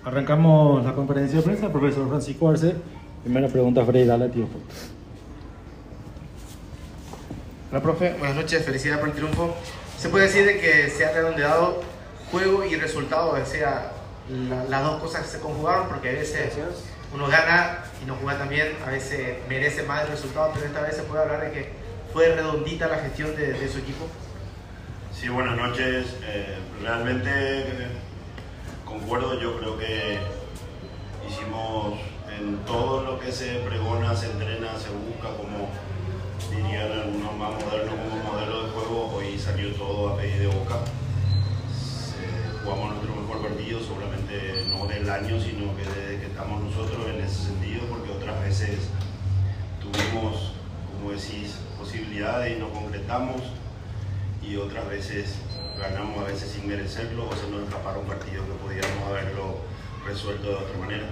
Arrancamos la conferencia de prensa, profesor Francisco Arce. Primera pregunta, Freddy, dale tiempo. Hola, profe. Buenas noches. Felicidades por el triunfo. ¿Se puede decir de que se ha redondeado juego y resultado? O sea, las dos cosas se conjugaron, porque a veces uno gana y no juega tan bien, a veces merece más el resultado, pero esta vez se puede hablar de que fue redondita la gestión de su equipo. Sí, buenas noches. Realmente concuerdo, yo creo que hicimos en todo lo que se pregona, se entrena, se busca, como dirían algunos más modernos, como modelo de juego. Hoy salió todo a pedir de boca. Jugamos nuestro mejor partido, seguramente no del año, sino que desde que estamos nosotros en ese sentido, porque otras veces tuvimos, como decís, posibilidades y no concretamos, y otras veces ganamos a veces sin merecerlo, o se nos escaparon partidos que podíamos haberlo resuelto de otra manera.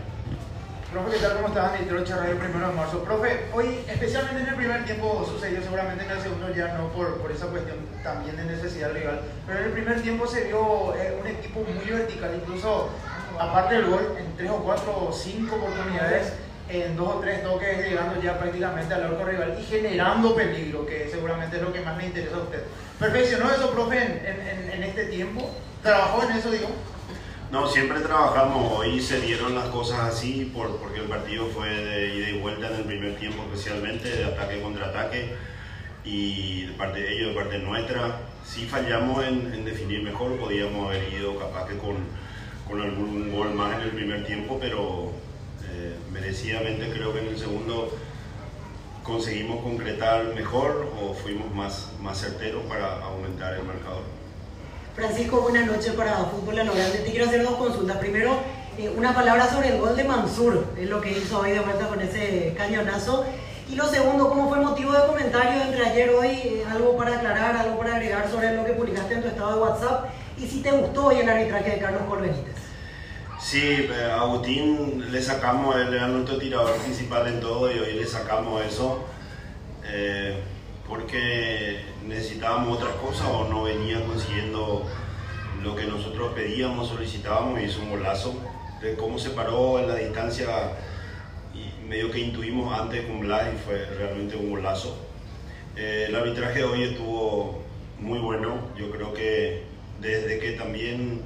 Profe, ¿qué tal? ¿Cómo estás? Andy Trocha, Radio 1 de marzo. Profe, hoy, especialmente en el primer tiempo, sucedió, seguramente en el segundo ya no por esa cuestión también de necesidad rival, pero en el primer tiempo se vio un equipo muy vertical, incluso aparte del gol, en 3 o 4 o 5 oportunidades, en 2 o 3 toques, llegando ya prácticamente al arco rival y generando peligro, que seguramente es lo que más le interesa a usted. ¿Perfeccionó eso, profe, en este tiempo? ¿Trabajó en eso, digo? No, siempre trabajamos. Hoy se dieron las cosas así porque el partido fue de ida y vuelta en el primer tiempo, especialmente de ataque contra ataque, y de parte de ellos, de parte nuestra. Sí fallamos en definir mejor, podíamos haber ido capaz que con algún gol más en el primer tiempo, pero merecidamente creo que en el segundo conseguimos concretar mejor o fuimos más certeros para aumentar el marcador. Francisco, buenas noches para Fútbol a lo Grande. Te quiero hacer dos consultas. Primero, una palabra sobre el gol de Mansur, es lo que hizo hoy de vuelta con ese cañonazo. Y lo segundo, ¿cómo fue motivo de comentario entre ayer y hoy? Algo para aclarar, algo para agregar sobre lo que publicaste en tu estado de WhatsApp. Y si te gustó hoy el arbitraje de Carlos Paul Benítez. Sí, a Agustín le sacamos, él era nuestro tirador principal en todo, y hoy le sacamos eso porque necesitábamos otras cosas o no venía consiguiendo lo que nosotros pedíamos, solicitábamos, y hizo un golazo. De cómo se paró en la distancia, y medio que intuimos antes con Blas, y fue realmente un golazo. El arbitraje de hoy estuvo muy bueno. Yo creo que desde que también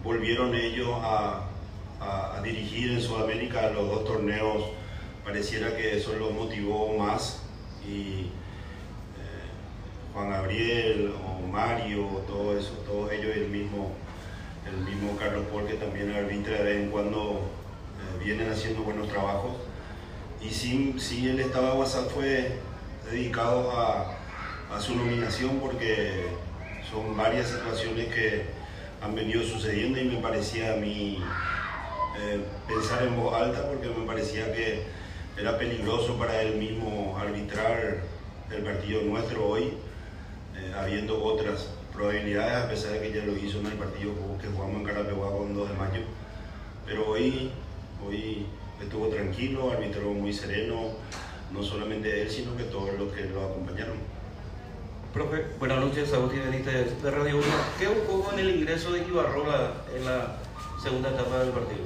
volvieron ellos a dirigir en Sudamérica los dos torneos, pareciera que eso los motivó más, y Juan Gabriel o Mario, todo eso, todos ellos, el mismo Carlos Paul, que también arbitra de vez en cuando, vienen haciendo buenos trabajos. Y sí, el estado de WhatsApp fue dedicado a su nominación, porque son varias situaciones que han venido sucediendo, y me parecía a mí pensar en voz alta, porque me parecía que era peligroso para él mismo arbitrar el partido nuestro hoy, habiendo otras probabilidades, a pesar de que ya lo hizo en el partido que jugamos en Carapeguá con 2 de mayo. Pero hoy estuvo tranquilo, arbitró muy sereno, no solamente él, sino que todos los que lo acompañaron. Profe, buenas noches, Agustín Benítez de Radio 1. ¿Qué buscó con el ingreso de Ibarrola en la segunda etapa del partido?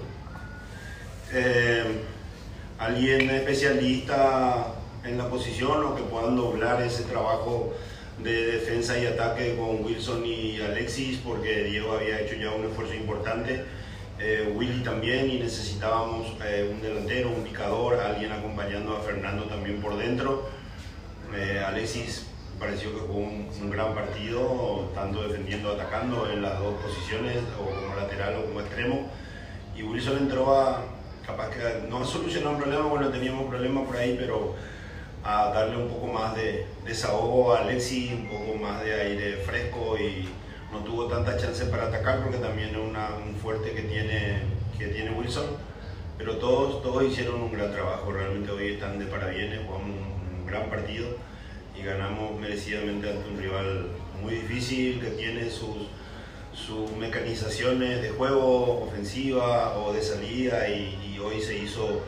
Alguien especialista en la posición, o que puedan doblar ese trabajo de defensa y ataque con Wilson y Alexis, porque Diego había hecho ya un esfuerzo importante, Willy también, y necesitábamos un delantero, un picador, alguien acompañando a Fernando también por dentro. Alexis pareció que jugó un gran partido, tanto defendiendo, atacando en las dos posiciones, o como lateral o como extremo, y Wilson entró capaz que no a solucionar un problema, bueno, teníamos problemas por ahí, pero a darle un poco más de desahogo a Alexis, un poco más de aire fresco, y no tuvo tantas chances para atacar, porque también es un fuerte que tiene Wilson, pero todos hicieron un gran trabajo. Realmente hoy están de parabienes, jugamos un gran partido y ganamos merecidamente ante un rival muy difícil, que tiene sus mecanizaciones de juego, ofensiva o de salida, y hoy se hizo,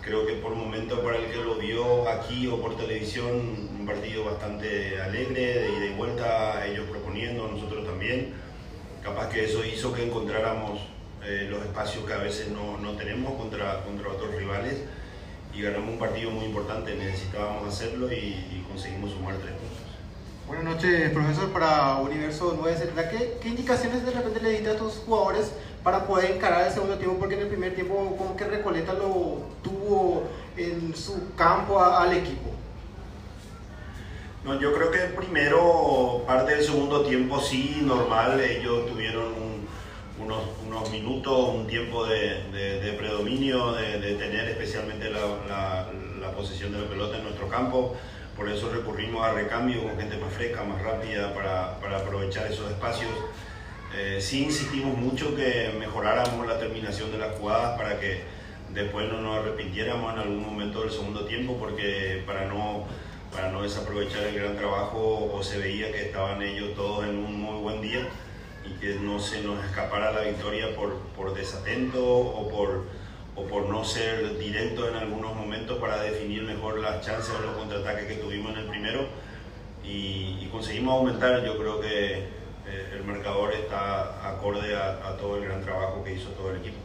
creo que por momento, para el que lo vio aquí o por televisión, un partido bastante alegre, de ida y vuelta, ellos proponiendo, nosotros también. Capaz que eso hizo que encontráramos los espacios que a veces no tenemos contra otros rivales y ganamos un partido muy importante. Necesitábamos hacerlo y conseguimos sumar 3 puntos. Buenas noches, profesor. Para Universo 970, ¿qué indicaciones de repente le diste a estos jugadores para poder encarar el segundo tiempo? Porque en el primer tiempo como que Recoleta lo tuvo en su campo al equipo. No, yo creo que primero parte del segundo tiempo sí, normal, ellos tuvieron unos minutos, un tiempo de predominio, de tener especialmente la posesión de la pelota en nuestro campo. Por eso recurrimos a recambio con gente más fresca, más rápida para aprovechar esos espacios. Sí insistimos mucho que mejoráramos la terminación de las jugadas para que después no nos arrepintiéramos en algún momento del segundo tiempo, porque para no desaprovechar el gran trabajo, o se veía que estaban ellos todos en un muy buen día y que no se nos escapara la victoria por desatento o por no ser directos en algunos momentos para definir mejor las chances o los contraataques que tuvimos en el primero, y conseguimos aumentar. Yo creo que el marcador está acorde a todo el gran trabajo que hizo todo el equipo.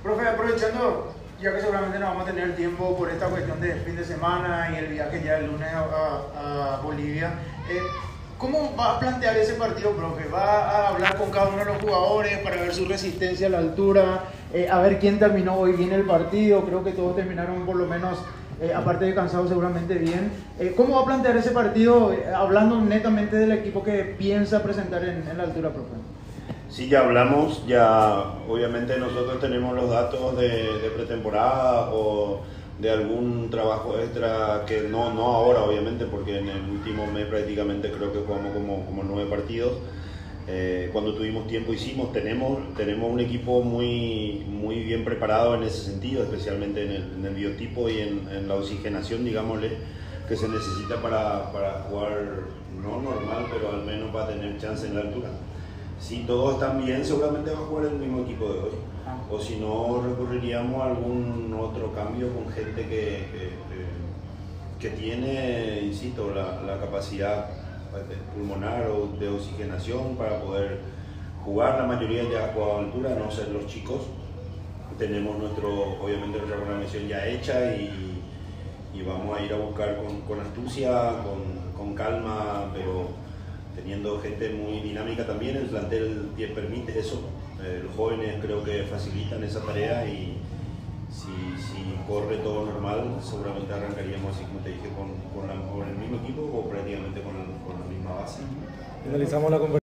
Profe, aprovechando, ya que seguramente no vamos a tener tiempo por esta cuestión de fin de semana y el viaje ya el lunes a Bolivia, ¿cómo va a plantear ese partido, profe? ¿Va a hablar con cada uno de los jugadores para ver su resistencia a la altura? A ver quién terminó hoy bien el partido. Creo que todos terminaron por lo menos, aparte de cansados, seguramente bien. ¿Cómo va a plantear ese partido, hablando netamente del equipo que piensa presentar en la altura, profe? Sí, ya hablamos, ya obviamente nosotros tenemos los datos de pretemporada o de algún trabajo extra, que no ahora obviamente, porque en el último mes prácticamente creo que jugamos como 9 partidos. Cuando tuvimos tiempo tenemos un equipo muy bien preparado en ese sentido, especialmente en el biotipo y en la oxigenación, digámosle, que se necesita para jugar, no normal, pero al menos para tener chance en la altura. Si todos están bien, seguramente va a jugar el mismo equipo de hoy. O si no, recurriríamos a algún otro cambio con gente que tiene, insisto, la capacidad pulmonar o de oxigenación para poder jugar. La mayoría ya ha jugado a altura, a no ser los chicos. Tenemos obviamente nuestra programación ya hecha y vamos a ir a buscar con astucia, con calma, pero teniendo gente muy dinámica también. El plantel permite eso. Los jóvenes creo que facilitan esa tarea, y si corre todo normal, seguramente arrancaríamos, así como te dije, con el mismo equipo o prácticamente con la misma base. Finalizamos la conversación.